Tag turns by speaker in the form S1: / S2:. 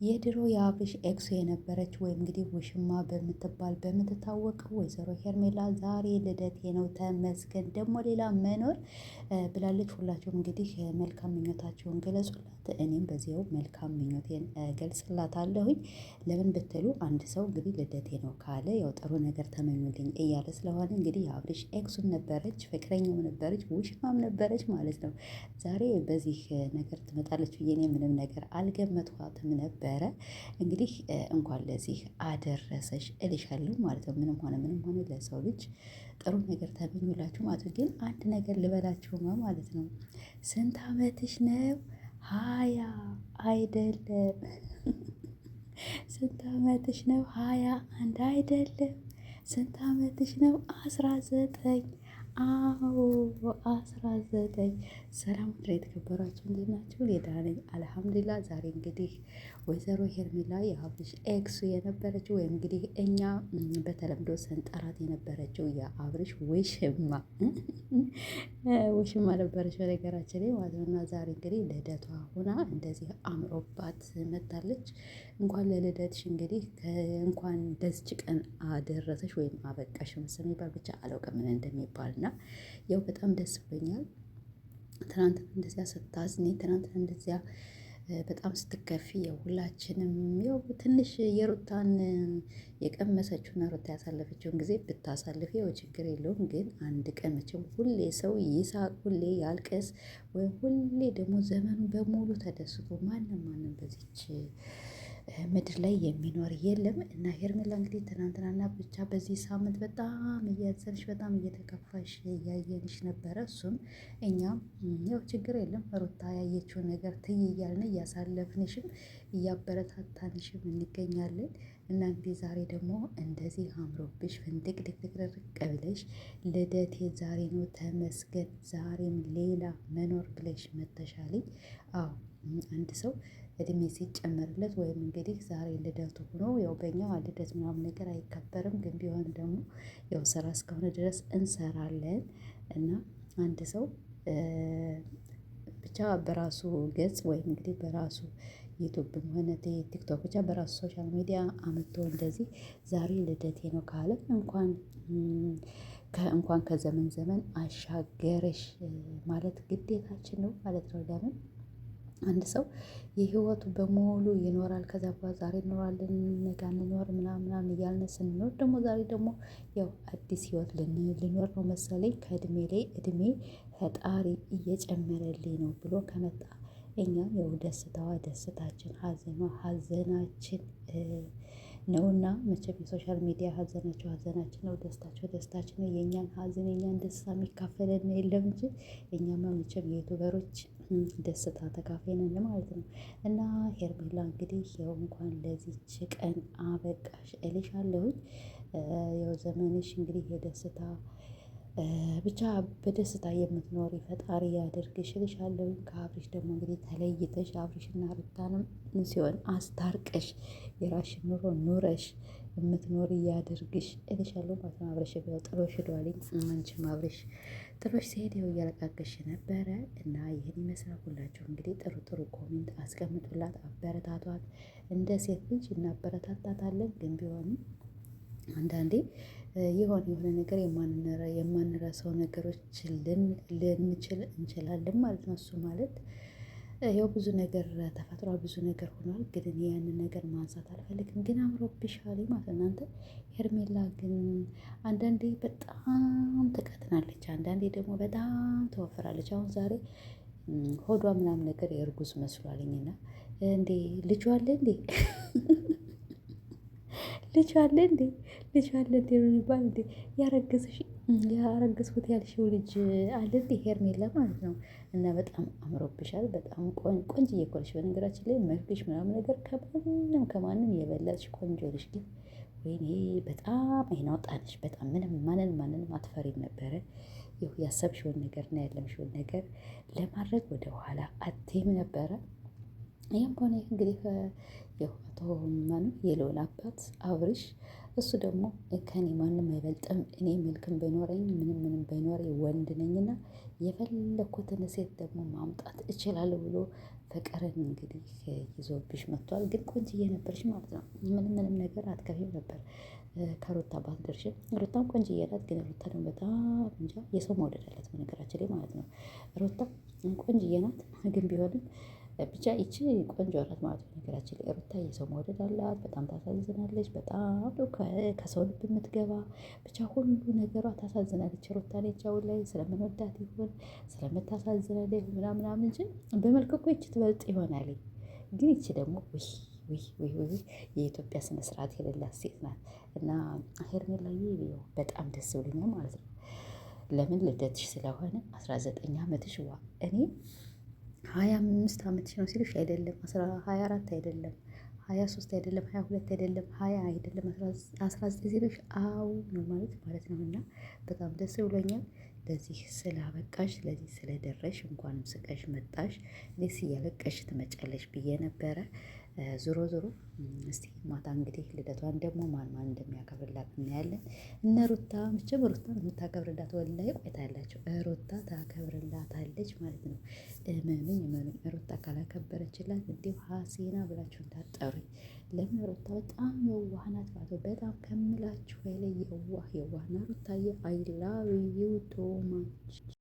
S1: የድሮ የአብርሽ ኤክሱ የነበረች ወይም እንግዲህ ውሽማ በምትታወቀው ወይዘሮ ሄርሜላ ዛሬ ልደቴ ነው ተመስገን ደግሞ ሌላ መኖር ብላለች። ሁላችሁም እንግዲህ መልካም ምኞታችሁን ገለጹላት። እኔም በዚያው መልካም ምኞቴን ገልጽላታለሁኝ። ለምን ብትሉ አንድ ሰው እንግዲህ ልደቴ ነው ካለ ያው ጥሩ ነገር ተመኙልኝ እያለ ስለሆነ እንግዲህ የአብርሽ ኤክሱም ነበረች፣ ፍቅረኛው ነበረች፣ ውሽማም ነበረች ማለት ነው። ዛሬ በዚህ ነገር ትመጣለች ብዬ እኔ ምንም ነገር አልገመትኳትም ነበረ። እንግዲህ እንኳን ለዚህ አደረሰሽ እልሻለሁ ማለት ነው። ምንም ሆነ ለሰው ልጅ ጥሩ ነገር ተመኙላችሁ ማለት ነው። ግን አንድ ነገር ልበላችሁማ ማለት ነው። ስንት አመትሽ ነው? 20 አይደለም። ስንት አመትሽ ነው? 21 አይደለም። ስንት አመትሽ ነው? 19። አዎ 19። ሰላም የተከበራችሁ እንዴት ናችሁ? ደህና ነኝ አልሐምዱሊላህ። ዛሬ እንግዲህ ወይዘሮ ሄርሜላ የአብርሽ ኤክሱ የነበረችው ወይም እንግዲህ እኛ በተለምዶ ስንጠራት የነበረችው የአብርሽ ውሽማ ነበረች በነገራችን ላይ ማለት ነው። እና ዛሬ እንግዲህ ልደቷ ሆና እንደዚህ አምሮባት መታለች። እንኳን ለልደትሽ እንግዲህ እንኳን ለዚች ቀን አደረሰሽ ወይም አበቃሽ መሰለኝ የሚባል ብቻ አላውቅም ምን እንደሚባል እና ያው በጣም ደስ ብሎኛል። ትናንትና እንደዚያ ስታዝኒ ትናንትና እንደዚያ በጣም ስትከፊ ያው ሁላችንም ያው ትንሽ የሩታን የቀመሰችውና ሩታ ያሳለፈችውን ጊዜ ብታሳልፊ ያው ችግር የለውም። ግን አንድ ቀን መቼም ሁሌ ሰው ይሳቅ፣ ሁሌ ያልቅስ ወይም ሁሌ ደግሞ ዘመኑ በሙሉ ተደስቶ ማንም በዚች ምድር ላይ የሚኖር የለም። እና ሄርሜላ እንግዲህ ትናንትናና ብቻ በዚህ ሳምንት በጣም እያዘንሽ በጣም እየተከፋሽ እያየንሽ ነበረ። እሱም እኛም ያው ችግር የለም ሩታ ያየችውን ነገር ትይ እያልን እያሳለፍንሽም እያበረታታንሽም እንገኛለን። እና እንግዲህ ዛሬ ደግሞ እንደዚህ አምሮብሽ ፍንድቅድቅድቅድቅ ብለሽ ልደቴ ዛሬ ነው ተመስገን ዛሬም ሌላ መኖር ብለሽ መተሻለኝ። አዎ አንድ ሰው እድሜ ሲጨመርለት ወይም እንግዲህ ዛሬ ልደቱ ሆኖ ያው በእኛ ልደት ምናምን ነገር አይከበርም። ግን ቢሆን ደግሞ ያው ስራ እስከሆነ ድረስ እንሰራለን። እና አንድ ሰው ብቻ በራሱ ገጽ ወይም እንግዲህ በራሱ ዩቱብም ሆነ ቲክቶክ ብቻ በራሱ ሶሻል ሚዲያ አምጥቶ እንደዚህ ዛሬ ልደቴ ነው ካለ እንኳን ከዘመን ዘመን አሻገረሽ ማለት ግዴታችን ነው ማለት ነው። ለምን አንድ ሰው የህይወቱ በሙሉ ይኖራል። ከዛ በኋላ ዛሬ እንኖራለን ነገ አንኖር ምናምን እያልን ስንኖር ደግሞ ዛሬ ደግሞ ያው አዲስ ህይወት ልኖር ነው መሰለኝ ከእድሜ ላይ እድሜ ፈጣሪ እየጨመረልኝ ነው ብሎ ከመጣ እኛም ያው ደስታዋ ደስታችን ሀዘኗ ሀዘናችን ነውና መቼም የሶሻል ሚዲያ ሀዘናቸው ሀዘናችን ነው፣ ደስታቸው ደስታችን ነው። የእኛን ሀዘን የእኛን ደስታ የሚካፈለን የለም እንጂ እኛማ መቼም የዩቱበሮች ደስታ ተካፋይ ነን ማለት ነው። እና ሄርሜላ እንግዲህ ያው እንኳን ለዚች ቀን አበቃሽ እልሻለሁኝ። ያው ዘመንሽ እንግዲህ የደስታ ብቻ በደስታ የምትኖሪ ፈጣሪ ያድርግሽ እልሻለሁኝ። ከአብርሽ ደግሞ እንግዲህ ተለይተሽ አብርሽና ሩታንም ሲሆን አስታርቀሽ የራስሽን ኑሮ ኑረሽ የምትኖሪ ያድርግሽ እልሻለሁ ማለት ነው። አብርሽ ያው ጥሎሽ ሄዷልኝ። አንቺም አብርሽ ጥሎሽ ሲሄድ ያው እያለቃቀሽ ነበረ እና ይህን ይመስላል። ሁላችሁ እንግዲህ ጥሩ ኮሜንት አስቀምጡላት፣ አበረታቷት። እንደ ሴት ልጅ እናበረታታታለን። ግን ቢሆንም አንዳንዴ የሆነ ነገር የማንረሳው ነገሮች ልንችል እንችላለን ማለት ነው። እሱ ማለት ያው ብዙ ነገር ተፈጥሯል፣ ብዙ ነገር ሆኗል። ግን እኔ ያንን ነገር ማንሳት አልፈልግም። ግን አምሮብሻል ማለት እናንተ። ሄርሜላ ግን አንዳንዴ በጣም ትቀጥናለች፣ አንዳንዴ ደግሞ በጣም ትወፍራለች። አሁን ዛሬ ሆዷ ምናምን ነገር የእርጉዝ መስሏልኝና እንዴ ልጇ አለ እንዴ ልጅ አለ እንዴ ልጅ አለ እንዴ ነው የሚባል እንዴ? ያረገዝኩት ያልሽው ልጅ አለ እንዴ ሄርሜላ ማለት ነው። እና በጣም አምሮብሻል። በጣም ቆንጅዬ እኮ ነሽ በነገራችን ላይ መልክሽ ምናምን ነገር ከማንም የበለጥሽ ቆንጆ ነሽ። ግን ወይኔ በጣም አይን አውጣ ነሽ። በጣም ማንንም አትፈሪም ነበረ። ያሰብሽውን ነገር እና ያለምሽውን ነገር ለማድረግ ወደ ኋላ አትይም ነበረ። ይህም ሆነ ይህ እንግዲህ አቶ ማነው የልዑል አባት አብርሽ እሱ ደግሞ ከኔ ማንም አይበልጥም፣ እኔ መልክም ባይኖረኝ ምንም ባይኖረኝ ወንድ ነኝና የፈለኩትን ሴት ደግሞ ማምጣት እችላለሁ ብሎ ፍቅርን እንግዲህ ይዞብሽ መጥቷል። ግን ቆንጅዬ ነበርሽ ማለት ነው። ምንም ነገር አትከፊም ነበር ከሩታ ባትደርሽም። ሩታም ቆንጅዬ ናት። ግን ሩታ ደግሞ በጣም እንጃ የሰው መውደድ አላት በነገራችን ላይ ማለት ነው። ሩታ ቆንጅዬ ናት። ግን ቢሆንም ብቻ ይቺ ቆንጆ ናት ማለት ነው። ነገራችን ላይ ሩታ የሰው መውደድ አላት። በጣም ታሳዝናለች። በጣም ነው ከሰው ልብ የምትገባ ብቻ ሁሉ ነገሯ ታሳዝናለች። ሩታ ነች አሁን ላይ ስለምንወዳት ይሆን ስለምታሳዝናለች ምናምን እንጂ በመልክ እኮ ይቺ ትበልጥ ይሆናል። ግን ይቺ ደግሞ ውይ የኢትዮጵያ ስነ ስርዓት የሌላት ሴት ናት። እና ሄርሜላዬ በጣም ደስ ብሎኛል ማለት ነው። ለምን ልደትሽ ስለሆነ 19 ዓመትሽ ዋ እኔ 25 ዓመትሽ ነው ሲልሽ አይደለም 24 አይደለም 23 አይደለም 22 አይደለም 20 አይደለም 19 ሲልሽ አው ነው ማለት ነው። እና በጣም ደስ ብሎኛል ለዚህ ስላበቃሽ ለዚህ ስለደረሽ እንኳንም ስቀሽ መጣሽ። እኔስ እያለቀሽ ትመጫለሽ ብዬ ነበረ። ዞሮ እስቲ ማታ እንግዲህ ልደቷን ደግሞ ማን እንደሚያከብርላት እናያለን። እነ ሩታ መቼም ሩታ የምታከብርላት ወላሂ ቆይታላቸው ሩታ ታከብርላታለች ማለት ነው። እመኑኝ ሩታ ካላከበረችላት እንዲሁ ሀሲና ብላችሁ እንዳትጠሩኝ። ለምን ሩታ በጣም የዋህ ናት ማለት ነው። በጣም ከምላችሁ በላይ የዋህ ና ሩታዬ አይ ላቭ ዩ ቱ ማች